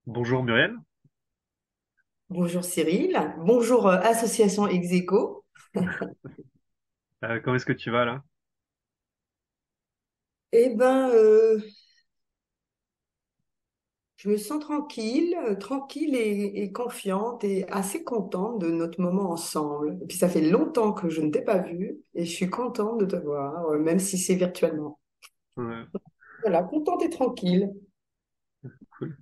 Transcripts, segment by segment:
Bonjour Muriel. Bonjour Cyril, bonjour association Execo. Comment est-ce que tu vas là? Eh ben, je me sens tranquille, tranquille et confiante et assez contente de notre moment ensemble. Et puis ça fait longtemps que je ne t'ai pas vue et je suis contente de te voir, même si c'est virtuellement. Ouais, Voilà, contente et tranquille. cool.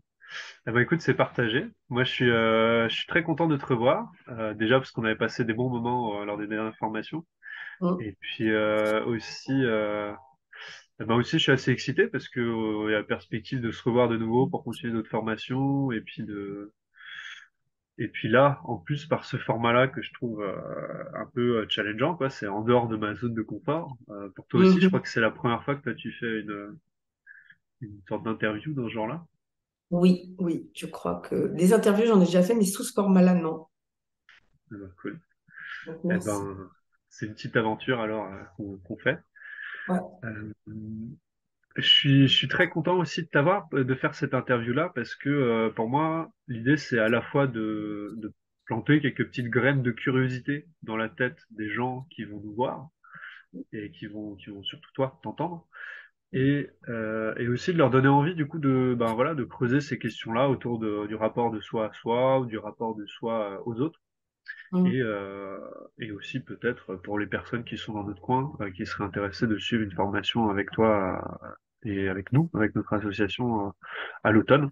Écoute, c'est partagé. Moi, je suis très content de te revoir. Déjà parce qu'on avait passé des bons moments lors des dernières formations. Mm. Et puis aussi, je suis assez excité parce que il y a la perspective de se revoir de nouveau pour continuer notre formation. Et puis là, en plus par ce format-là que je trouve un peu challengeant, quoi. C'est en dehors de ma zone de confort. Pour toi aussi, je crois Mhm. que c'est la première fois que toi tu fais une sorte d'interview dans ce genre-là. Oui, oui, je crois que des interviews, j'en ai déjà fait, mais sous ce format-là, non. Cool. Donc Eh merci. ben, c'est une petite aventure alors qu'on fait. Ouais. Euh, je suis très content aussi de t'avoir, de faire cette interview-là, parce que pour moi, l'idée c'est à la fois de planter quelques petites graines de curiosité dans la tête des gens qui vont nous voir et qui vont surtout toi t'entendre, et aussi de leur donner envie du coup de creuser ces questions-là autour du rapport de soi à soi ou du rapport de soi aux autres. et, Mm. euh, et aussi peut-être pour les personnes qui sont dans notre coin, qui seraient intéressées de suivre une formation avec toi et avec nous, avec notre association à l'automne,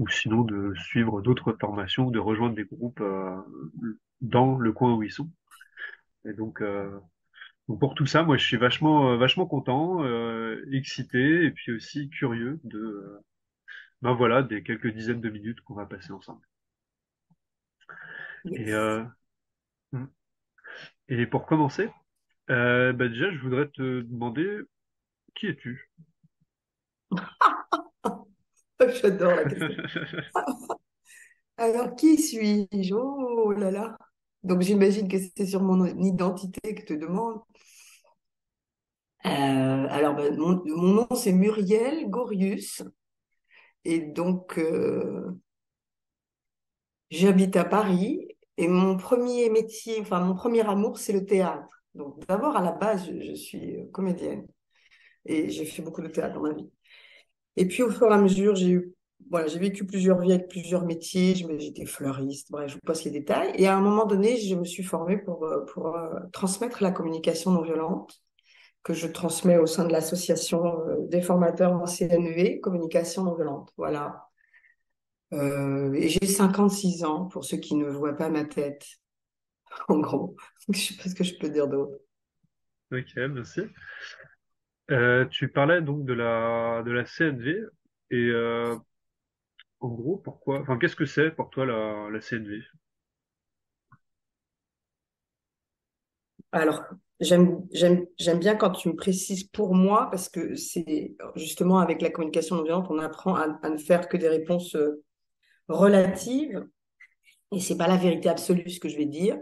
ou sinon de suivre d'autres formations, de rejoindre des groupes dans le coin où ils sont. Et donc pour tout ça, moi je suis vachement content, excité et puis aussi curieux voilà, des quelques dizaines de minutes qu'on va passer ensemble. Et, Yes. euh, et pour commencer, déjà je voudrais te demander qui es-tu? J'adore la question. Alors, qui suis-je? Oh là là. Donc, j'imagine que c'est sur mon identité que tu demandes. Alors, ben, mon nom, c'est Muriel Gorius. Et donc, j'habite à Paris. Et mon premier métier, enfin, mon premier amour, c'est le théâtre. Donc, d'abord, à la base, je suis comédienne. Et j'ai fait beaucoup de théâtre dans ma vie. Et puis, au fur et à mesure, voilà, j'ai vécu plusieurs vies avec plusieurs métiers. J'étais fleuriste, bref, je vous passe les détails. Et à un moment donné, je me suis formée pour transmettre la communication non violente que je transmets au sein de l'association des formateurs en CNV, communication non violente. Voilà. Et j'ai 56 ans, pour ceux qui ne voient pas ma tête, en gros. Je sais pas ce que je peux dire d'autre. Ok, merci. Tu parlais donc de la CNV et en gros enfin qu'est-ce que c'est pour toi la CNV? Alors, j'aime bien quand tu me précises pour moi, parce que c'est justement avec la communication non violente, on apprend à ne faire que des réponses relatives, et c'est pas la vérité absolue ce que je vais dire.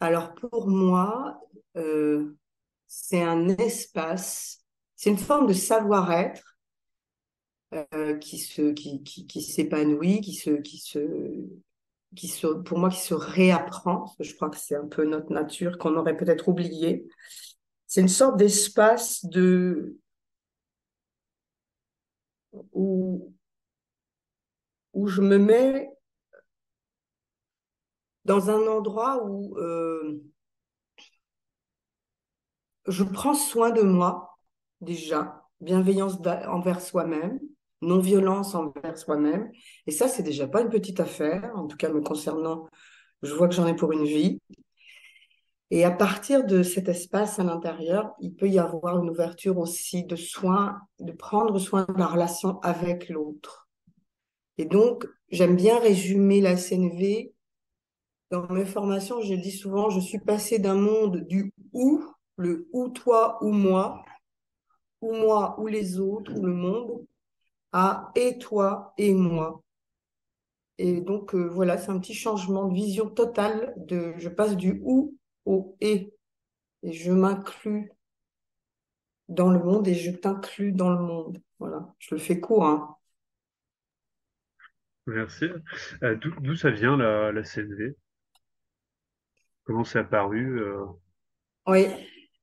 Alors, pour moi, euh, c'est un espace, c'est une forme de savoir-être qui s'épanouit, pour moi, qui se réapprend. Parce que je crois que c'est un peu notre nature qu'on aurait peut-être oublié. C'est une sorte d'espace où, où je me mets dans un endroit où je prends soin de moi, déjà, bienveillance envers soi-même, non-violence envers soi-même. Et ça, c'est déjà pas une petite affaire. En tout cas, me concernant, je vois que j'en ai pour une vie. Et à partir de cet espace à l'intérieur, il peut y avoir une ouverture aussi de soin, de prendre soin de la relation avec l'autre. Et donc, j'aime bien résumer la CNV. Dans mes formations, je dis souvent, je suis passée d'un monde du ou, le ou toi ou moi ou les autres ou le monde, à et toi et moi. Et donc, voilà, c'est un petit changement de vision totale je passe du ou au et je m'inclus dans le monde et je t'inclus dans le monde. Voilà, je le fais court, hein. Merci. D'où ça vient la CNV? Comment c'est apparu? Oui.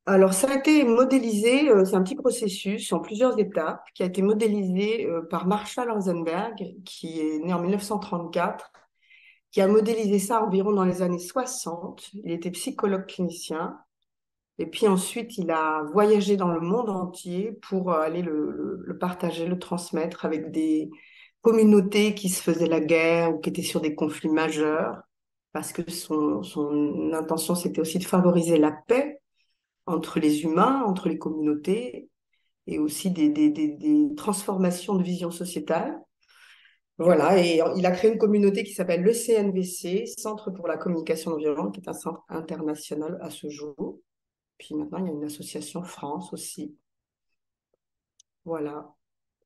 Alors, ça a été modélisé, c'est un petit processus en plusieurs étapes, qui a été modélisé par Marshall Rosenberg, qui est né en 1934, qui a modélisé ça environ dans les années 60. Il était psychologue clinicien. Et puis ensuite, il a voyagé dans le monde entier pour aller le partager, le transmettre avec des communautés qui se faisaient la guerre ou qui étaient sur des conflits majeurs, parce que son intention, c'était aussi de favoriser la paix entre les humains, entre les communautés, et aussi des transformations de vision sociétale. Voilà, et il a créé une communauté qui s'appelle le CNVC, Centre pour la communication non violente, qui est un centre international à ce jour. Puis maintenant, il y a une association France aussi. Voilà.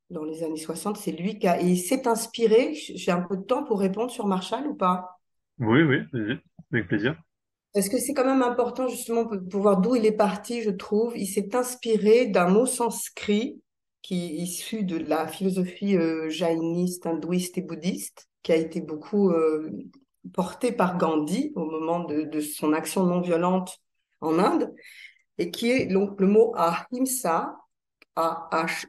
Dans les années 60, c'est lui qui a... Et il s'est inspiré, j'ai un peu de temps pour répondre sur Marshall ou pas? Oui, oui, vas-y, avec plaisir. Parce que c'est quand même important justement pour voir d'où il est parti, je trouve. Il s'est inspiré d'un mot sanskrit qui est issu de la philosophie jaïniste, hindouiste et bouddhiste, qui a été beaucoup porté par Gandhi au moment de son action non violente en Inde, et qui est donc le mot ahimsa, Ahimsa,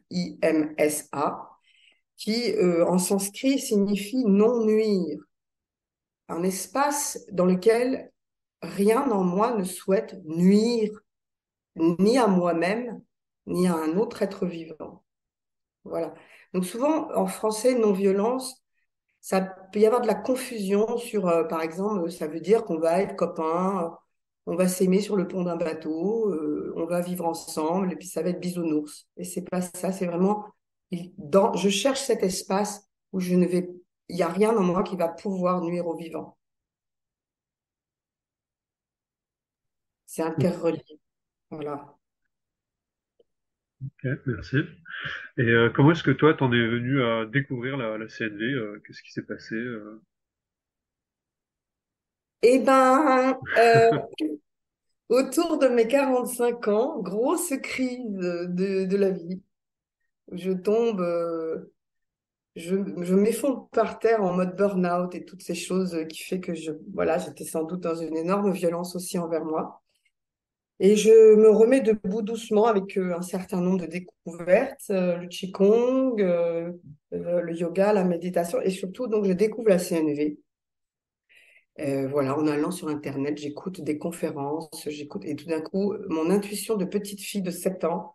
qui en sanskrit signifie non nuire, un espace dans lequel rien en moi ne souhaite nuire ni à moi-même, ni à un autre être vivant. Voilà. Donc souvent, en français, non-violence, ça peut y avoir de la confusion sur, par exemple, ça veut dire qu'on va être copains, on va s'aimer sur le pont d'un bateau, on va vivre ensemble, et puis ça va être bisounours. Et c'est pas ça, c'est vraiment, je cherche cet espace où je ne vais, il n'y a rien en moi qui va pouvoir nuire aux vivants. C'est interrelié. Voilà. Ok, merci. Et comment est-ce que toi, t'en es venu à découvrir la CNV? Qu'est-ce qui s'est passé? Eh ben, autour de mes 45 ans, grosse crise de la vie. Je tombe, je m'effondre par terre en mode burn-out et toutes ces choses qui fait que voilà, j'étais sans doute dans une énorme violence aussi envers moi. Et je me remets debout doucement avec un certain nombre de découvertes, le qigong, le yoga, la méditation, et surtout, donc, je découvre la CNV. Voilà, en allant sur Internet, j'écoute des conférences, et tout d'un coup, mon intuition de petite fille de 7 ans,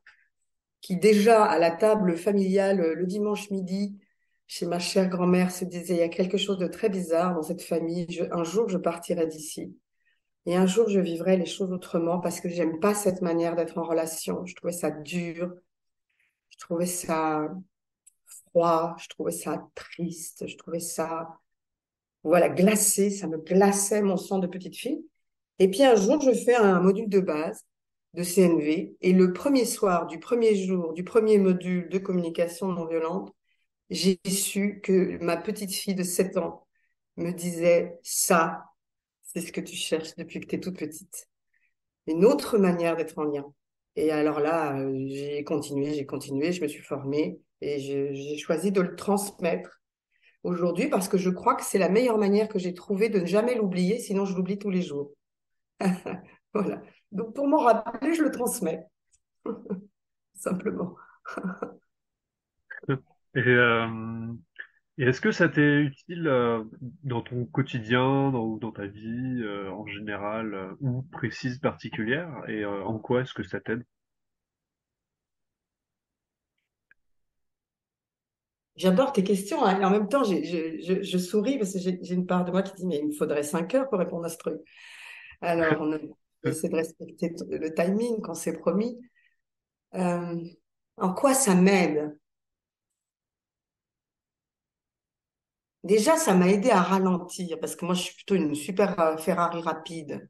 qui déjà à la table familiale le dimanche midi, chez ma chère grand-mère, se disait, il y a quelque chose de très bizarre dans cette famille, un jour je partirai d'ici. Et un jour je vivrai les choses autrement parce que j'aime pas cette manière d'être en relation. Je trouvais ça dur, je trouvais ça froid, je trouvais ça triste, je trouvais ça, voilà, glacé, ça me glaçait mon sang de petite fille. Et puis un jour, je fais un module de base de CNV et le premier soir du premier jour du premier module de communication non violente, j'ai su que ma petite fille de 7 ans me disait ça, c'est ce que tu cherches depuis que tu es toute petite. Une autre manière d'être en lien. Et alors là, j'ai continué, je me suis formée et j'ai choisi de le transmettre aujourd'hui parce que je crois que c'est la meilleure manière que j'ai trouvée de ne jamais l'oublier, sinon je l'oublie tous les jours. Voilà. Donc pour m'en rappeler, je le transmets, simplement. Et, euh, et est-ce que ça t'est utile dans ton quotidien, ou dans ta vie en général, ou précise particulière? Et en quoi est-ce que ça t'aide? J'adore tes questions, hein, et en même temps, je souris parce que j'ai une part de moi qui dit, mais il me faudrait 5 heures pour répondre à ce truc. Alors, on essaie de respecter le timing quand c'est promis. Euh, En quoi ça m'aide? Déjà, ça m'a aidé à ralentir parce que moi, je suis plutôt une super Ferrari rapide.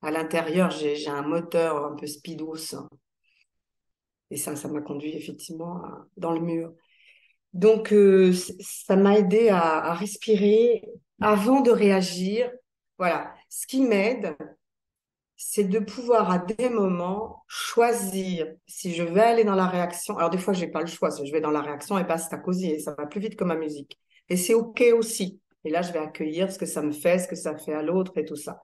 À l'intérieur, j'ai un moteur un peu speedos et ça m'a conduit effectivement dans le mur. Donc, ça m'a aidé à respirer avant de réagir. Voilà. Ce qui m'aide, c'est de pouvoir à des moments choisir si je vais aller dans la réaction. Alors, des fois, j'ai pas le choix. Si je vais dans la réaction et basta cosy, et ça va plus vite que ma musique. Et c'est OK aussi. Et là, je vais accueillir ce que ça me fait, ce que ça fait à l'autre et tout ça.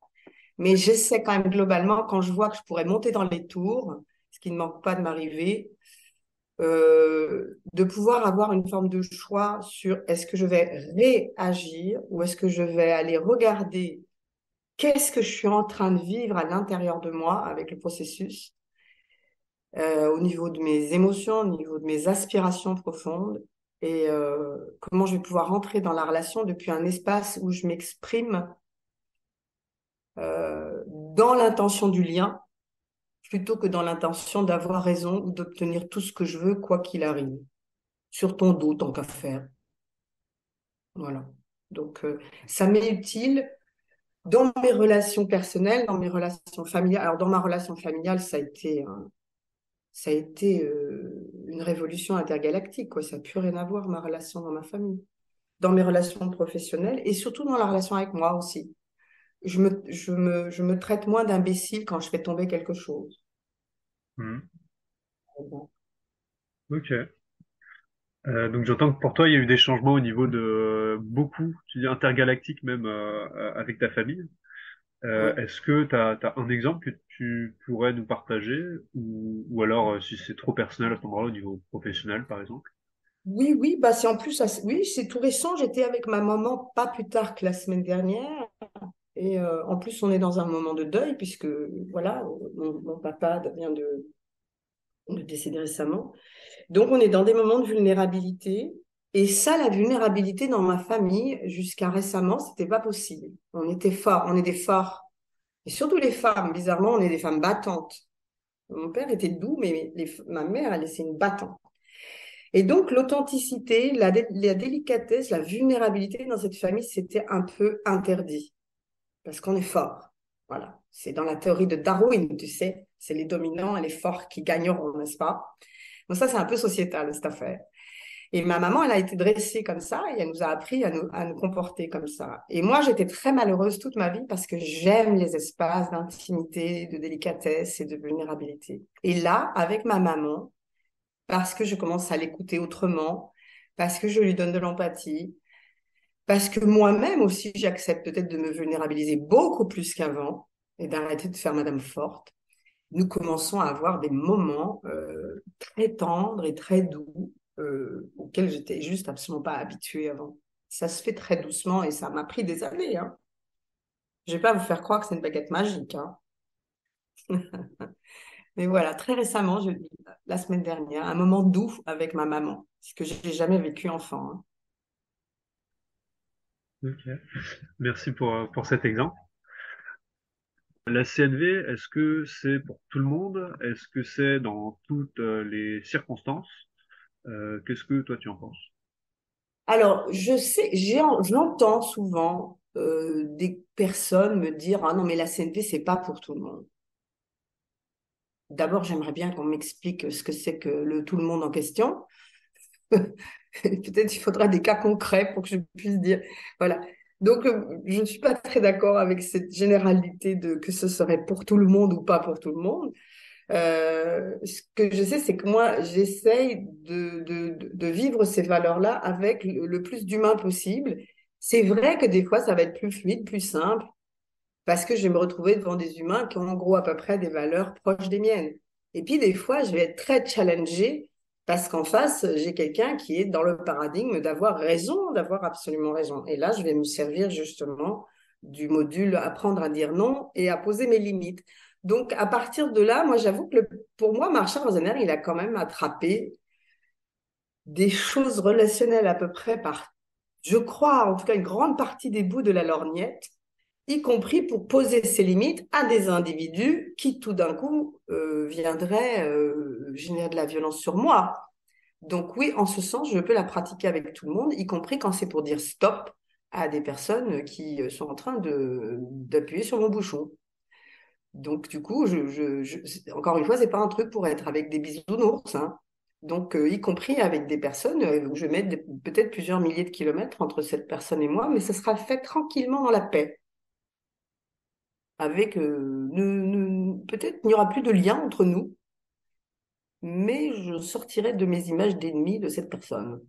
Mais j'essaie quand même globalement, quand je vois que je pourrais monter dans les tours, ce qui ne manque pas de m'arriver, de pouvoir avoir une forme de choix sur est-ce que je vais réagir ou est-ce que je vais aller regarder qu'est-ce que je suis en train de vivre à l'intérieur de moi avec le processus, au niveau de mes émotions, au niveau de mes aspirations profondes, et comment je vais pouvoir rentrer dans la relation depuis un espace où je m'exprime dans l'intention du lien, plutôt que dans l'intention d'avoir raison ou d'obtenir tout ce que je veux, quoi qu'il arrive, sur ton dos, tant qu'à faire. Voilà. Donc, ça m'est utile dans mes relations personnelles, dans mes relations familiales. Alors, dans ma relation familiale, ça a été une révolution intergalactique, quoi. Ça n'a plus rien à voir, ma relation dans ma famille. Dans mes relations professionnelles et surtout dans la relation avec moi aussi. Je me traite moins d'imbécile quand je fais tomber quelque chose. Mhm. Ok. Donc j'entends que pour toi, il y a eu des changements au niveau de beaucoup, tu dis intergalactiques même avec ta famille. Oui. Est-ce que tu as un exemple que tu pourrais nous partager ou alors si c'est trop personnel à ce moment-là au niveau professionnel par exemple? Oui, oui, bah c'est en plus, oui, c'est tout récent. J'étais avec ma maman pas plus tard que la semaine dernière. Et en plus, on est dans un moment de deuil puisque, voilà, mon papa vient de décéder récemment. Donc, on est dans des moments de vulnérabilité. Et ça, la vulnérabilité dans ma famille, jusqu'à récemment, c'était pas possible. On était forts, on est des forts. Et surtout les femmes, bizarrement, on est des femmes battantes. Mon père était doux, mais ma mère a laissé une battante. Et donc, l'authenticité, la délicatesse, la vulnérabilité dans cette famille, c'était un peu interdit. Parce qu'on est fort. Voilà. C'est dans la théorie de Darwin, tu sais. C'est les dominants et les forts qui gagneront, n'est-ce pas? Donc ça, c'est un peu sociétal, cette affaire. Et ma maman, elle a été dressée comme ça et elle nous a appris à nous comporter comme ça. Et moi, j'étais très malheureuse toute ma vie parce que j'aime les espaces d'intimité, de délicatesse et de vulnérabilité. Et là, avec ma maman, parce que je commence à l'écouter autrement, parce que je lui donne de l'empathie, parce que moi-même aussi, j'accepte peut-être de me vulnérabiliser beaucoup plus qu'avant et d'arrêter de faire Madame Forte. Nous commençons à avoir des moments très tendres et très doux auxquels j'étais juste absolument pas habituée avant. Ça se fait très doucement et ça m'a pris des années, hein. Je vais pas vous faire croire que c'est une baguette magique, hein. Mais voilà, très récemment, la semaine dernière, un moment doux avec ma maman, ce que j'ai jamais vécu enfant, hein. Ok. Merci pour cet exemple. La CNV, est-ce que c'est pour tout le monde? Est-ce que c'est dans toutes les circonstances? Qu'est-ce que toi tu en penses? Alors, je sais, j'entends souvent des personnes me dire, ah non, mais la CNV, c'est pas pour tout le monde. D'abord, j'aimerais bien qu'on m'explique ce que c'est que le tout le monde en question. Peut-être il faudra des cas concrets pour que je puisse dire. Voilà. Donc, je ne suis pas très d'accord avec cette généralité de que ce serait pour tout le monde ou pas pour tout le monde. Ce que je sais, c'est que moi, j'essaye de vivre ces valeurs-là avec le plus d'humain possible. C'est vrai que des fois, ça va être plus fluide, plus simple, parce que je vais me retrouver devant des humains qui ont en gros à peu près des valeurs proches des miennes. Et puis des fois, je vais être très challengée parce qu'en face, j'ai quelqu'un qui est dans le paradigme d'avoir raison, d'avoir absolument raison. Et là, je vais me servir justement du module apprendre à dire non et à poser mes limites. Donc, à partir de là, moi, j'avoue que pour moi, Marshall Rosenberg, il a quand même attrapé des choses relationnelles à peu près par, je crois, en tout cas, une grande partie des bouts de la lorgnette, y compris pour poser ses limites à des individus qui tout d'un coup viendraient générer de la violence sur moi. Donc oui, en ce sens, je peux la pratiquer avec tout le monde, y compris quand c'est pour dire stop à des personnes qui sont en train d'appuyer sur mon bouchon. Donc du coup, encore une fois, c'est pas un truc pour être avec des bisounours, hein. Donc, y compris avec des personnes où je mets peut-être plusieurs milliers de kilomètres entre cette personne et moi, mais ça sera fait tranquillement dans la paix avec peut-être il n'y aura plus de lien entre nous, mais je sortirai de mes images d'ennemis de cette personne.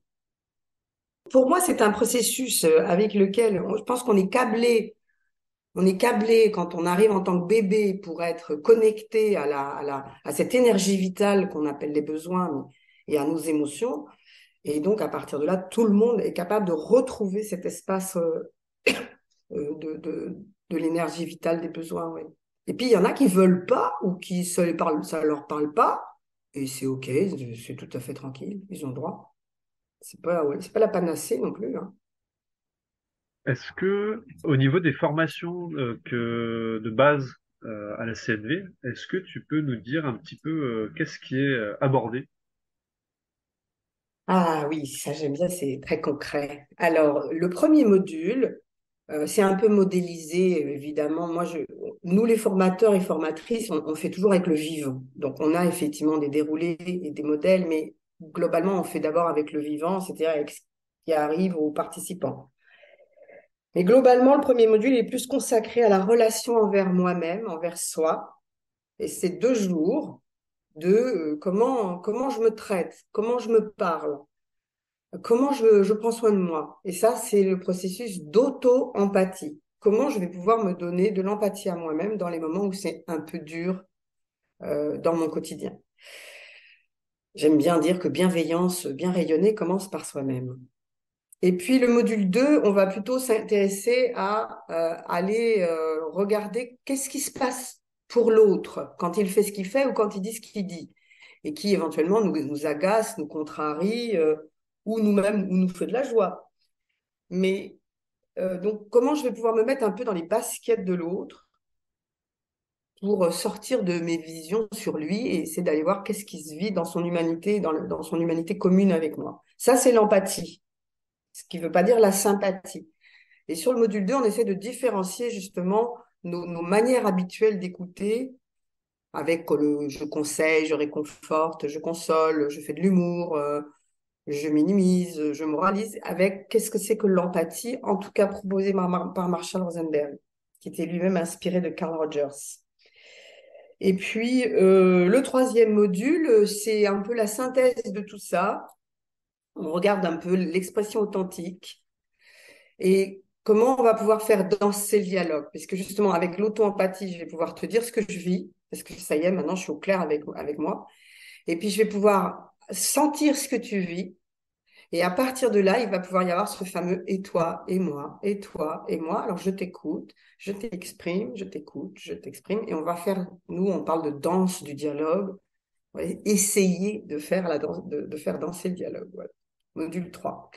pour moi, c'est un processus avec lequel je pense qu'on est câblé. On est câblé quand on arrive en tant que bébé pour être connecté à cette énergie vitale qu'on appelle les besoins et à nos émotions. Et donc, à partir de là, tout le monde est capable de retrouver cet espace de l'énergie vitale des besoins. Ouais. Et puis, il y en a qui veulent pas ou qui ça leur parle pas. Et c'est OK, c'est tout à fait tranquille. Ils ont le droit. C'est pas la panacée non plus, hein. Est-ce que, au niveau des formations de base à la CNV, est-ce que tu peux nous dire un petit peu qu'est-ce qui est abordé? Ah oui, ça j'aime bien, c'est très concret. Alors, le premier module, c'est un peu modélisé, évidemment. Nous, les formateurs et formatrices, on fait toujours avec le vivant. Donc, on a effectivement des déroulés et des modèles, mais globalement, on fait d'abord avec le vivant, c'est-à-dire avec ce qui arrive aux participants. Mais globalement, le premier module est plus consacré à la relation envers moi-même, envers soi. Et c'est 2 jours de comment je me traite, comment je me parle, comment je prends soin de moi. Et ça, c'est le processus d'auto-empathie. Comment je vais pouvoir me donner de l'empathie à moi-même dans les moments où c'est un peu dur dans mon quotidien. J'aime bien dire que bienveillance, bien rayonner commence par soi-même. Et puis le module 2, on va plutôt s'intéresser à aller regarder qu'est-ce qui se passe pour l'autre quand il fait ce qu'il fait ou quand il dit ce qu'il dit et qui éventuellement nous agace, nous contrarie ou nous-mêmes ou nous fait de la joie. Mais donc comment je vais pouvoir me mettre un peu dans les baskets de l'autre pour sortir de mes visions sur lui et essayer d'aller voir qu'est-ce qui se vit dans son humanité, dans son humanité commune avec moi. Ça, c'est l'empathie, ce qui ne veut pas dire la sympathie. Et sur le module 2, on essaie de différencier justement nos manières habituelles d'écouter avec je conseille, je réconforte, je console, je fais de l'humour, je minimise, je moralise, avec qu'est-ce que c'est que l'empathie, en tout cas proposée par Marshall Rosenberg, qui était lui-même inspiré de Carl Rogers. Et puis, le troisième module, c'est un peu la synthèse de tout ça. On regarde un peu l'expression authentique, et comment on va pouvoir faire danser le dialogue? Parce que justement, avec l'auto-empathie, je vais pouvoir te dire ce que je vis, parce que ça y est, maintenant je suis au clair avec moi. Et puis je vais pouvoir sentir ce que tu vis. Et à partir de là, il va pouvoir y avoir ce fameux et toi, et moi, et toi, et moi. Alors je t'écoute, je t'exprime, je t'écoute, je t'exprime. Et on va faire, nous, on parle de danse du dialogue. Ouais, essayer de faire la danse, de faire danser le dialogue. Voilà. Module 3.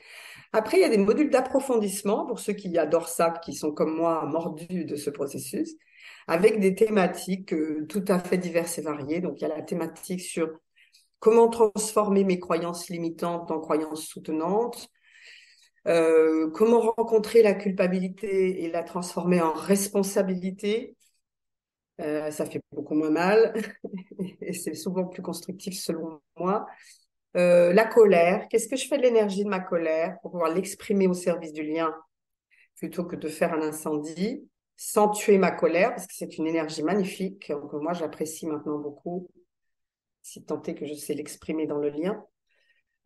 Après, il y a des modules d'approfondissement pour ceux qui adorent ça, qui sont comme moi mordus de ce processus, avec des thématiques tout à fait diverses et variées. Donc, il y a la thématique sur comment transformer mes croyances limitantes en croyances soutenantes, comment rencontrer la culpabilité et la transformer en responsabilité. Ça fait beaucoup moins mal et c'est souvent plus constructif selon moi. La colère, qu'est-ce que je fais de l'énergie de ma colère pour pouvoir l'exprimer au service du lien plutôt que de faire un incendie, sans tuer ma colère, parce que c'est une énergie magnifique, que moi j'apprécie maintenant beaucoup, si tant est que je sais l'exprimer dans le lien.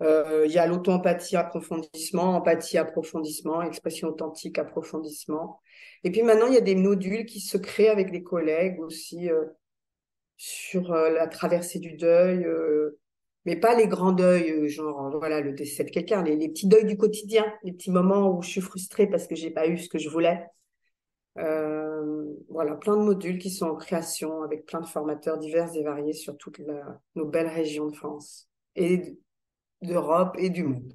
Il y a l'auto-empathie, approfondissement, empathie, approfondissement, expression authentique, approfondissement. Et puis maintenant, il y a des modules qui se créent avec des collègues aussi sur la traversée du deuil, mais pas les grands deuils, genre voilà le décès de quelqu'un, les petits deuils du quotidien, les petits moments où je suis frustrée parce que j'ai pas eu ce que je voulais. Voilà, plein de modules qui sont en création avec plein de formateurs divers et variés sur toutes nos belles régions de France et d'Europe et du monde.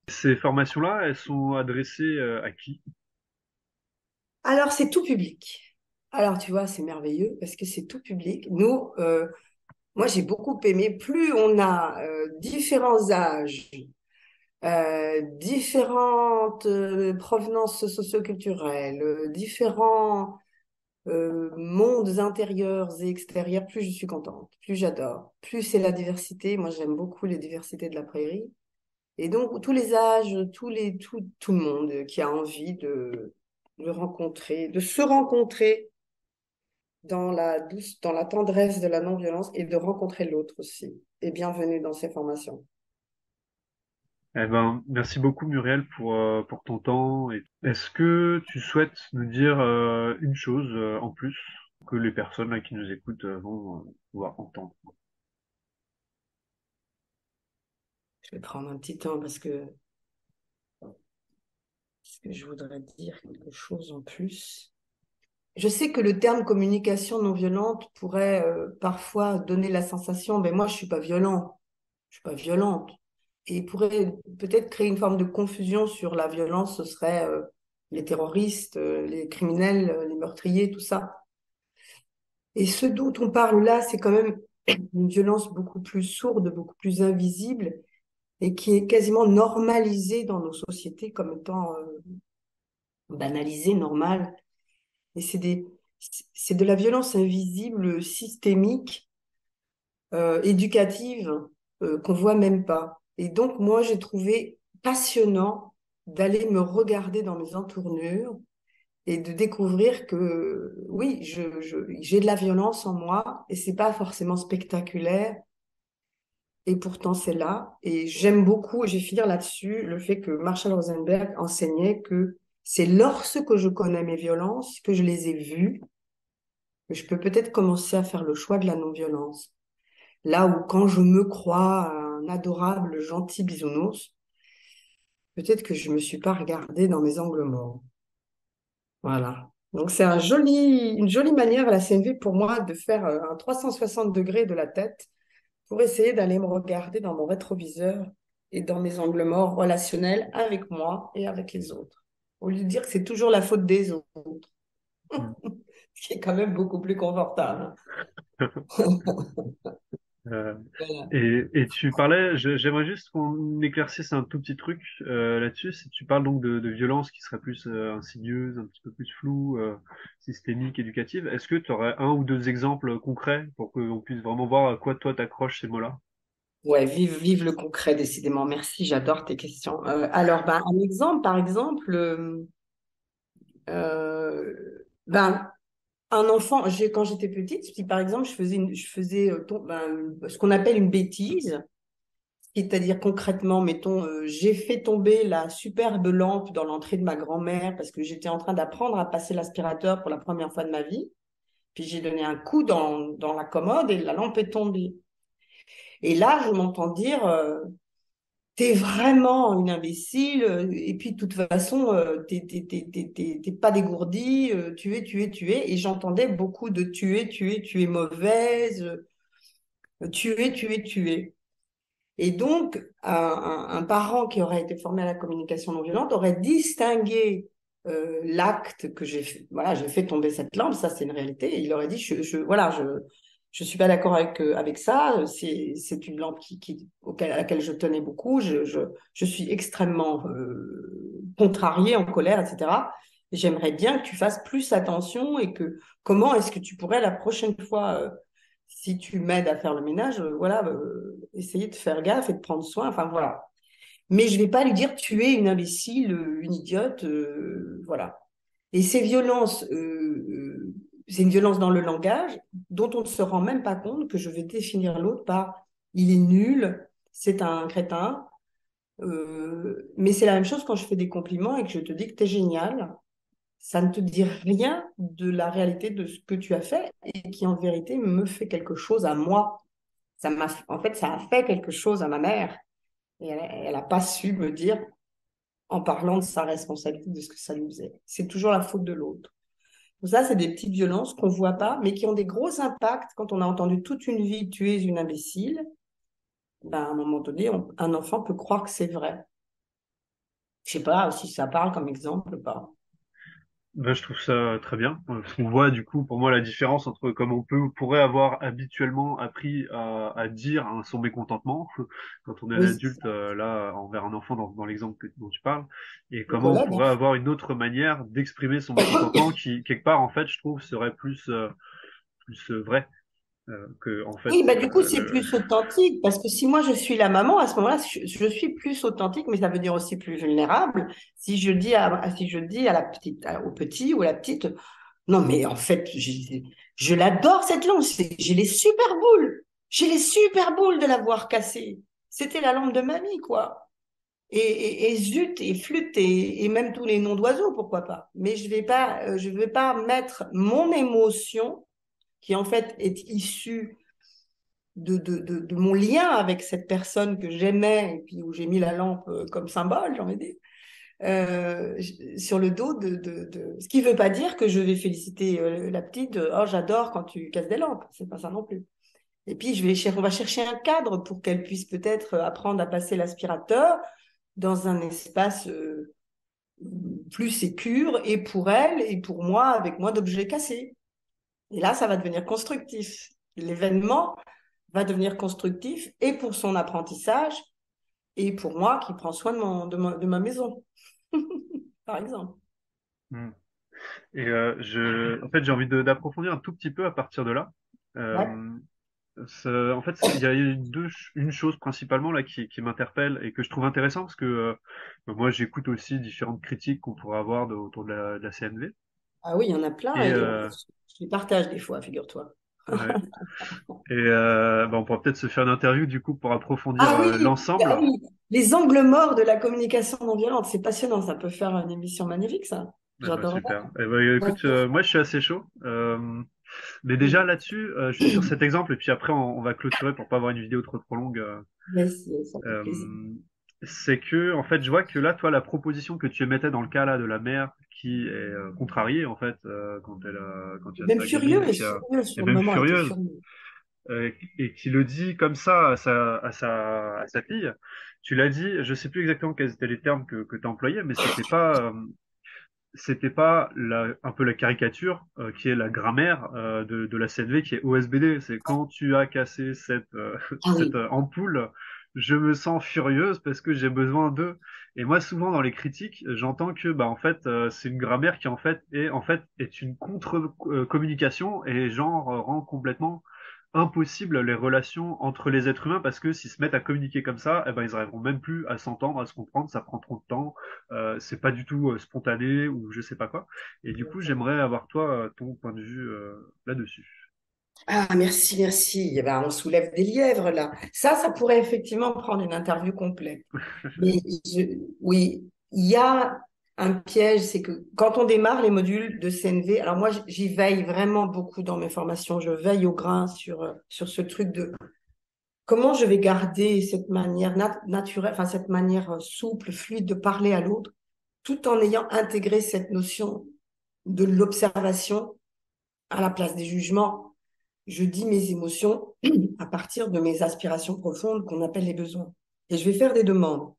Ces formations-là, elles sont adressées à qui? Alors, c'est tout public. Alors, tu vois, c'est merveilleux parce que c'est tout public. Nous, moi, j'ai beaucoup aimé. Plus on a différents âges, différentes provenances socioculturelles, différents mondes intérieurs et extérieurs, plus je suis contente, plus j'adore. Plus c'est la diversité. Moi, j'aime beaucoup les diversités de la prairie. Et donc, tous les âges, tout le monde qui a envie de rencontrer, de se rencontrer dans la douce, dans la tendresse de la non-violence et de rencontrer l'autre aussi. Et bienvenue dans ces formations. Eh ben, merci beaucoup Muriel pour ton temps. Et est-ce que tu souhaites nous dire une chose en plus que les personnes là, qui nous écoutent vont pouvoir entendre? Je vais prendre un petit temps parce que je voudrais dire quelque chose en plus. Je sais que le terme communication non violente pourrait parfois donner la sensation, ben moi je suis pas violent, je suis pas violente, et pourrait peut-être créer une forme de confusion sur la violence. Ce serait les terroristes, les criminels, les meurtriers, tout ça. Et ce dont on parle là, c'est quand même une violence beaucoup plus sourde, beaucoup plus invisible, et qui est quasiment normalisée dans nos sociétés comme étant banalisée, normale. Et c'est de la violence invisible, systémique, éducative, qu'on voit même pas. Et donc, moi, j'ai trouvé passionnant d'aller me regarder dans mes entournures et de découvrir que, oui, j'ai de la violence en moi et c'est pas forcément spectaculaire. Et pourtant, c'est là. Et j'aime beaucoup, et je vais finir là-dessus, le fait que Marshall Rosenberg enseignait que c'est lorsque je connais mes violences, que je les ai vues, que je peux peut-être commencer à faire le choix de la non-violence. Là où quand je me crois un adorable, gentil bisounours, peut-être que je me suis pas regardée dans mes angles morts. Voilà. Donc c'est une jolie manière à la CNV pour moi de faire un 360 degrés de la tête pour essayer d'aller me regarder dans mon rétroviseur et dans mes angles morts relationnels avec moi et avec les autres. Au lieu de dire que c'est toujours la faute des autres, Mm. ce qui est quand même beaucoup plus confortable. Euh, Voilà. et tu parlais, j'aimerais juste qu'on éclaircisse un tout petit truc là-dessus. Si tu parles donc de violence qui serait plus insidieuse, un petit peu plus floue, systémique, éducative, est-ce que tu aurais un ou deux exemples concrets pour qu'on puisse vraiment voir à quoi toi t'accroches ces mots-là? Ouais, vive le concret, décidément. Merci, j'adore tes questions. Alors, ben, un exemple, par exemple, ben, un enfant, quand j'étais petite, si par exemple je faisais ce qu'on appelle une bêtise, c'est-à-dire concrètement, mettons, j'ai fait tomber la superbe lampe dans l'entrée de ma grand-mère parce que j'étais en train d'apprendre à passer l'aspirateur pour la première fois de ma vie. Puis j'ai donné un coup dans la commode et la lampe est tombée. Et là, je m'entends dire, t'es vraiment une imbécile, et puis de toute façon, t'es pas dégourdi, tu es. Et j'entendais beaucoup de tu es mauvaise, tu es. Et donc, un parent qui aurait été formé à la communication non violente aurait distingué l'acte que j'ai fait. Voilà, j'ai fait tomber cette lampe, ça c'est une réalité. Et il aurait dit, voilà, je suis pas d'accord avec ça. C'est une lampe à laquelle je tenais beaucoup. Je suis extrêmement contrariée, en colère, etc. Et j'aimerais bien que tu fasses plus attention et que comment est-ce que tu pourrais la prochaine fois si tu m'aides à faire le ménage, voilà, essayer de faire gaffe et de prendre soin. Enfin, voilà. Mais je vais pas lui dire tu es une imbécile, une idiote, voilà. Et ces violences, c'est une violence dans le langage dont on ne se rend même pas compte que je vais définir l'autre par il est nul, c'est un crétin. Mais c'est la même chose quand je fais des compliments et que je te dis que tu es génial. Ça ne te dit rien de la réalité de ce que tu as fait et qui en vérité me fait quelque chose à moi. En fait, ça a fait quelque chose à ma mère et elle a pas su me dire en parlant de sa responsabilité de ce que ça lui faisait. C'est toujours la faute de l'autre. Donc ça, c'est des petites violences qu'on voit pas, mais qui ont des gros impacts quand on a entendu toute une vie tu es une imbécile. Ben, à un moment donné, un enfant peut croire que c'est vrai. Je sais pas si ça parle comme exemple ou pas. Ben, je trouve ça très bien. Parce qu'on voit du coup pour moi la différence entre comme pourrait avoir habituellement appris à dire hein, son mécontentement quand on est un Oui, c'est ça. adulte là envers un enfant dans l'exemple dont tu parles et Mon comment on collègue, hein. pourrait avoir une autre manière d'exprimer son mécontentement qui quelque part en fait je trouve serait plus vrai que en fait Oui, bah du coup, c'est plus authentique parce que si moi je suis la maman, à ce moment-là, je suis plus authentique, mais ça veut dire aussi plus vulnérable. Si je dis à la petite, au petit ou à la petite, non, mais en fait, je l'adore cette lampe, j'ai les super boules, j'ai les super boules de l'avoir cassée. C'était la lampe de mamie, quoi. et zut, et flûte, et même tous les noms d'oiseaux, pourquoi pas. Mais je vais pas mettre mon émotion, qui en fait est issue de mon lien avec cette personne que j'aimais, et puis où j'ai mis la lampe comme symbole, j'ai envie de dire, sur le dos Ce qui ne veut pas dire que je vais féliciter la petite, oh j'adore quand tu casses des lampes, c'est pas ça non plus. Et puis on va chercher un cadre pour qu'elle puisse peut-être apprendre à passer l'aspirateur dans un espace plus sécure, et pour elle et pour moi, avec moins d'objets cassés. Et là, ça va devenir constructif. L'événement va devenir constructif et pour son apprentissage et pour moi qui prends soin de ma maison, par exemple. Hmm. Et en fait, j'ai envie d'approfondir un tout petit peu à partir de là. Ouais. Euh, En fait, il y a une chose principalement là qui m'interpelle et que je trouve intéressant parce que moi j'écoute aussi différentes critiques qu'on pourrait avoir autour de la CNV Ah oui, il y en a plein et et je les partage des fois, figure-toi. ouais. Et on pourra peut-être se faire une interview du coup pour approfondir Ah oui, ah l'ensemble. oui, les angles morts de la communication non violente, c'est passionnant, ça peut faire une émission magnifique, ça. Ah bah, J'adorerais. super. Eh ben, écoute, moi je suis assez chaud. Mais déjà là-dessus, juste sur cet exemple et puis après on va clôturer pour pas avoir une vidéo trop longue. Merci, ça fait plaisir. Euh, c'est que en fait je vois que là toi la proposition que tu émettais dans le cas là de la mère qui est contrariée en fait quand il y a Même sa gamine qui furieux est sur le même moment, elle était furieuse furieuse. et qui le dit comme ça à sa fille. Tu l'as dit, je sais plus exactement quels étaient les termes que tu as employés, mais c'était pas un peu la caricature qui est la grammaire de la CNV qui est OSBD. C'est quand tu as cassé Ah cette oui, ampoule, je me sens furieuse parce que j'ai besoin d'eux. Et moi, souvent dans les critiques, j'entends que bah en fait c'est une grammaire qui en fait est une contre-communication et genre rend complètement impossible les relations entre les êtres humains parce que s'ils se mettent à communiquer comme ça, eh ben ils arriveront même plus à s'entendre, à se comprendre, ça prend trop de temps, c'est pas du tout spontané ou je sais pas quoi. Et du coup, j'aimerais avoir toi ton point de vue là-dessus. ah, merci, merci. Eh ben, on soulève des lièvres là. Ça pourrait effectivement prendre une interview complète. Mais oui, il y a un piège, c'est que quand on démarre les modules de CNV, alors moi j'y veille vraiment beaucoup dans mes formations, je veille au grain sur ce truc de comment je vais garder cette manière naturelle, enfin cette manière souple, fluide de parler à l'autre, tout en ayant intégré cette notion de l'observation à la place des jugements. Je dis mes émotions à partir de mes aspirations profondes qu'on appelle les besoins. Et je vais faire des demandes.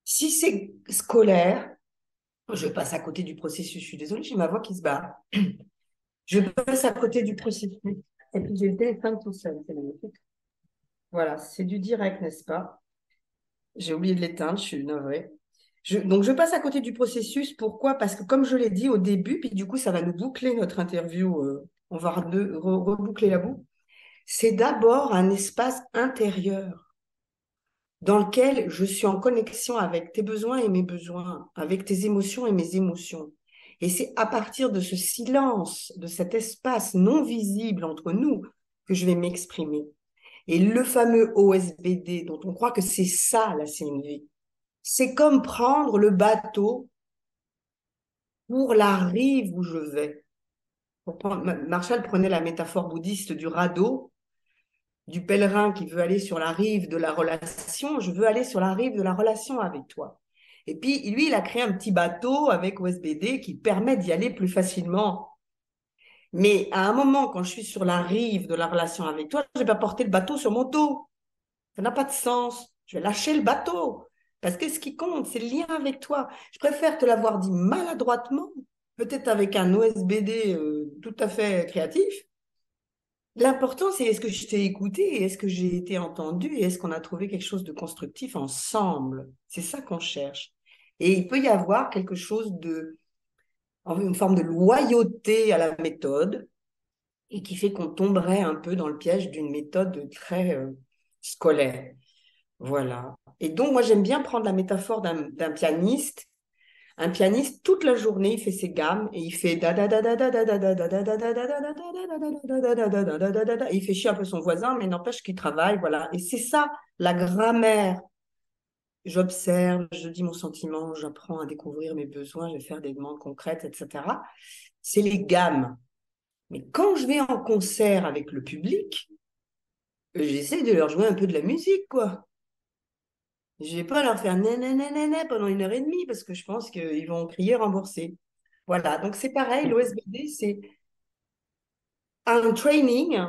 Si c'est scolaire, je passe à côté du processus. Je suis désolée, j'ai ma voix qui se barre. Je passe à côté du processus. Et puis j'ai le téléphone tout seul. C'est magnifique. Voilà, c'est du direct, n'est-ce pas? J'ai oublié de l'éteindre, je suis navrée. Donc je passe à côté du processus. Pourquoi? Parce que comme je l'ai dit au début, puis du coup ça va nous boucler notre interview, on va reboucler la boucle. C'est d'abord un espace intérieur dans lequel je suis en connexion avec tes besoins et mes besoins, avec tes émotions et mes émotions. Et c'est à partir de ce silence, de cet espace non visible entre nous, que je vais m'exprimer. Et le fameux OSBD, dont on croit que c'est ça la CNV, c'est comme prendre le bateau pour la rive où je vais. Marshall prenait la métaphore bouddhiste du radeau, du pèlerin qui veut aller sur la rive de la relation, je veux aller sur la rive de la relation avec toi. Et puis, lui, il a créé un petit bateau avec OSBD qui permet d'y aller plus facilement. Mais à un moment, quand je suis sur la rive de la relation avec toi, je vais pas porter le bateau sur mon dos. Ça n'a pas de sens. Je vais lâcher le bateau. Parce que ce qui compte, c'est le lien avec toi. Je préfère te l'avoir dit maladroitement, peut-être avec un OSBD tout à fait créatif. L'important, c'est est-ce que je t'ai écouté et est-ce que j'ai été entendu et est-ce qu'on a trouvé quelque chose de constructif ensemble. C'est ça qu'on cherche. Et il peut y avoir quelque chose une forme de loyauté à la méthode et qui fait qu'on tomberait un peu dans le piège d'une méthode très scolaire. Voilà. Et donc, moi, j'aime bien prendre la métaphore d'un pianiste. Un pianiste, toute la journée, il fait ses gammes et il fait da da da da da da da da da da da da da da da da da da. Il fait chier un peu son voisin, mais n'empêche qu'il travaille, voilà. Et c'est ça, la grammaire j'observe, je dis mon sentiment, j'apprends à découvrir mes besoins, je vais faire des demandes concrètes, etc. C'est les gammes. Mais quand je vais en concert avec le public, j'essaie de leur jouer un peu de la musique, quoi. Je vais pas leur faire né pendant 1 heure et demie parce que je pense qu'ils vont crier remboursé. Voilà, donc c'est pareil, l'OSBD, c'est un training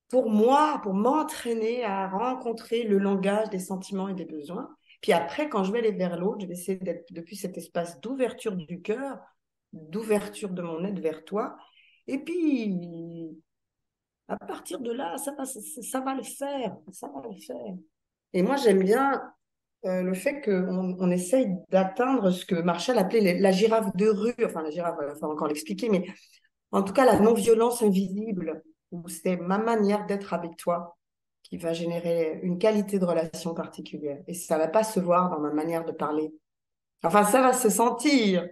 pour moi, pour m'entraîner à rencontrer le langage des sentiments et des besoins. Puis après, quand je vais aller vers l'autre, je vais essayer d'être depuis cet espace d'ouverture du cœur, d'ouverture de mon être vers toi. Et puis, à partir de là, ça va le faire, ça va le faire. Et moi, j'aime bien le fait qu'on essaye d'atteindre ce que Marshall appelait la girafe de rue, enfin la girafe, il faut encore l'expliquer, mais en tout cas la non-violence invisible, où c'est ma manière d'être avec toi qui va générer une qualité de relation particulière. Et ça va pas se voir dans ma manière de parler. Enfin, ça va se sentir,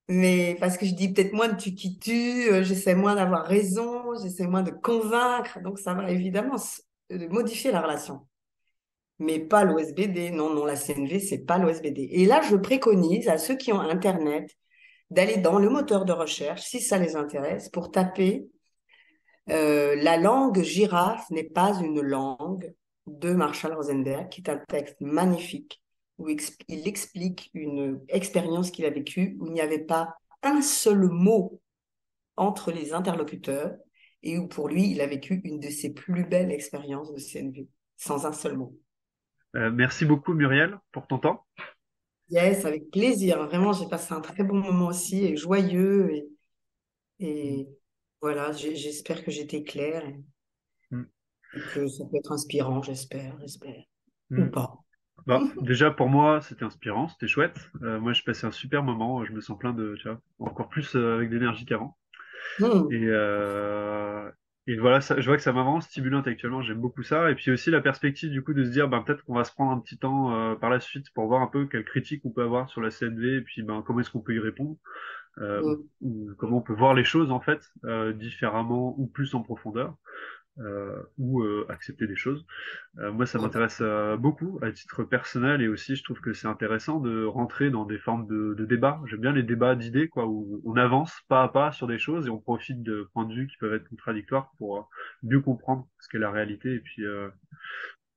mais parce que je dis peut-être moins de tu qui tu, j'essaie moins d'avoir raison, j'essaie moins de convaincre, donc ça va évidemment modifier la relation. Mais pas l'OSBD. Non, non, la CNV, c'est pas l'OSBD. Et là, je préconise à ceux qui ont Internet d'aller dans le moteur de recherche, si ça les intéresse, pour taper La langue girafe n'est pas une langue de Marshall Rosenberg, qui est un texte magnifique où il explique une expérience qu'il a vécue où il n'y avait pas un seul mot entre les interlocuteurs et où pour lui, il a vécu une de ses plus belles expériences de CNV, sans un seul mot. Merci beaucoup Muriel pour ton temps. Yes, avec plaisir. Vraiment, j'ai passé un très bon moment aussi et joyeux. Et voilà, j'espère que j'étais claire Mm. et que ça peut être inspirant, j'espère. Ou Mm. pas. Bah, déjà pour moi c'était inspirant, c'était chouette. Moi j'ai passé un super moment, je me sens plein de, tu vois, encore plus avec d'énergie qu'avant. Hmm. Et, voilà, je vois que ça m'a vraiment stimulé intellectuellement, j'aime beaucoup ça. Et puis aussi la perspective du coup de se dire, ben, peut-être qu'on va se prendre un petit temps par la suite pour voir un peu quelles critiques on peut avoir sur la CNV et puis ben, comment est-ce qu'on peut y répondre, Hmm. ou comment on peut voir les choses en fait différemment ou plus en profondeur, ou accepter des choses. Moi, ça m'intéresse beaucoup à titre personnel et aussi je trouve que c'est intéressant de rentrer dans des formes de débat. J'aime bien les débats d'idées, quoi, où on avance pas à pas sur des choses et on profite de points de vue qui peuvent être contradictoires pour mieux comprendre ce qu'est la réalité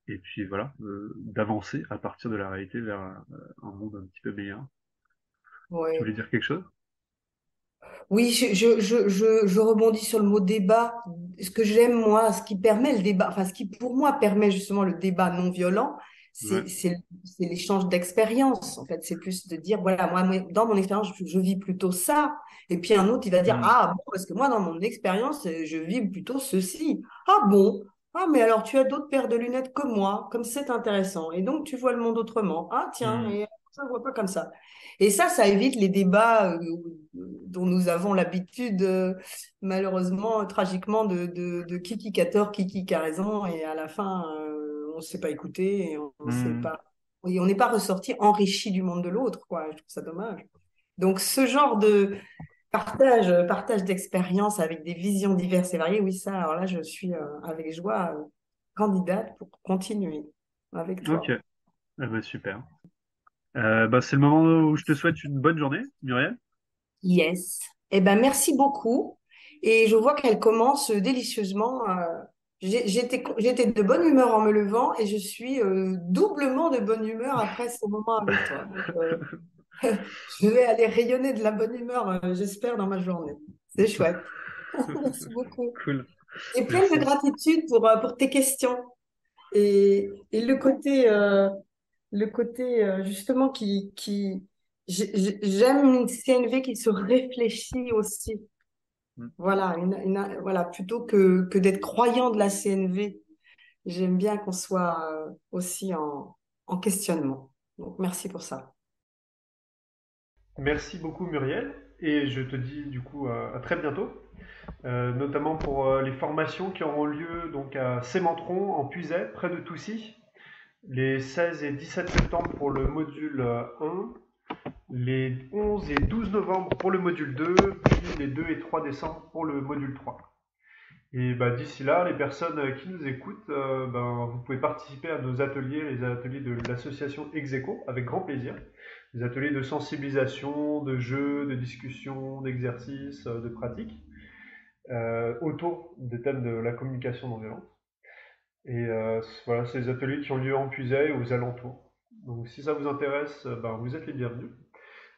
et puis voilà, d'avancer à partir de la réalité vers un monde un petit peu meilleur. Tu Ouais. voulais dire quelque chose? Oui, je rebondis sur le mot débat. Ce que j'aime, moi, ce qui permet le débat, enfin, ce qui pour moi permet justement le débat non violent, Ouais. c'est l'échange d'expérience. En fait, c'est plus de dire, voilà, dans mon expérience, je vis plutôt ça. Et puis un autre, il va dire, Hmm. ah bon, parce que moi, dans mon expérience, je vis plutôt ceci. Ah bon? Ah, mais alors tu as d'autres paires de lunettes que moi, comme c'est intéressant. Et donc, tu vois le monde autrement. Ah, tiens, Hmm. et ça, je vois pas comme ça. Et ça évite les débats dont nous avons l'habitude, malheureusement, tragiquement, de qui a raison, et à la fin, on ne s'est pas écouté, et on ne sait Hmm. pas, et on n'est pas ressorti enrichi du monde de l'autre, quoi. Je trouve ça dommage. Donc, ce genre de partage d'expériences avec des visions diverses et variées, oui, ça, alors là, je suis avec joie candidate pour continuer avec Ok. toi. Bah, super. Bah, c'est le moment où je te souhaite une bonne journée, Muriel. Yes. Eh ben, merci beaucoup. Et je vois qu'elle commence délicieusement. J'étais de bonne humeur en me levant et je suis doublement de bonne humeur après ce moment avec toi. Donc, je vais aller rayonner de la bonne humeur, j'espère, dans ma journée. C'est chouette. Merci beaucoup. Cool. Et pleine de Merci. gratitude pour tes questions et le côté justement j'aime une CNV qui se réfléchit aussi. Hmm. Voilà, voilà, plutôt que d'être croyant de la CNV, j'aime bien qu'on soit aussi en questionnement. Donc, merci pour ça. Merci beaucoup Muriel et je te dis du coup à très bientôt, notamment pour les formations qui auront lieu donc à Sémentron en Puisaye, près de Toussy, les 16 et 17 septembre pour le module 1, les 11 et 12 novembre pour le module 2, puis les 2 et 3 décembre pour le module 3. Et bah, d'ici là, les personnes qui nous écoutent, ben, vous pouvez participer à nos ateliers, les ateliers de l'association Execo, avec grand plaisir. Des ateliers de sensibilisation, de jeux, de discussions, d'exercices, de pratiques, autour des thèmes de la communication non violente. Et voilà, c'est des ateliers qui ont lieu en Puisaye et aux alentours. Donc si ça vous intéresse, ben, vous êtes les bienvenus.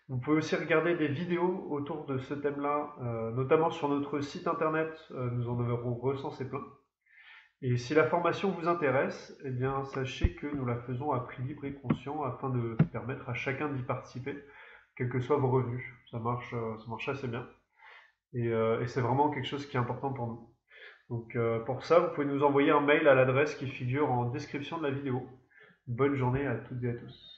Vous pouvez aussi regarder des vidéos autour de ce thème-là, notamment sur notre site internet. Nous en avons recensé plein. Et si la formation vous intéresse, eh bien, sachez que nous la faisons à prix libre et conscient afin de permettre à chacun d'y participer, quels que soient vos revenus. Ça marche assez bien. Et c'est vraiment quelque chose qui est important pour nous. Donc, pour ça, vous pouvez nous envoyer un mail à l'adresse qui figure en description de la vidéo. Bonne journée à toutes et à tous.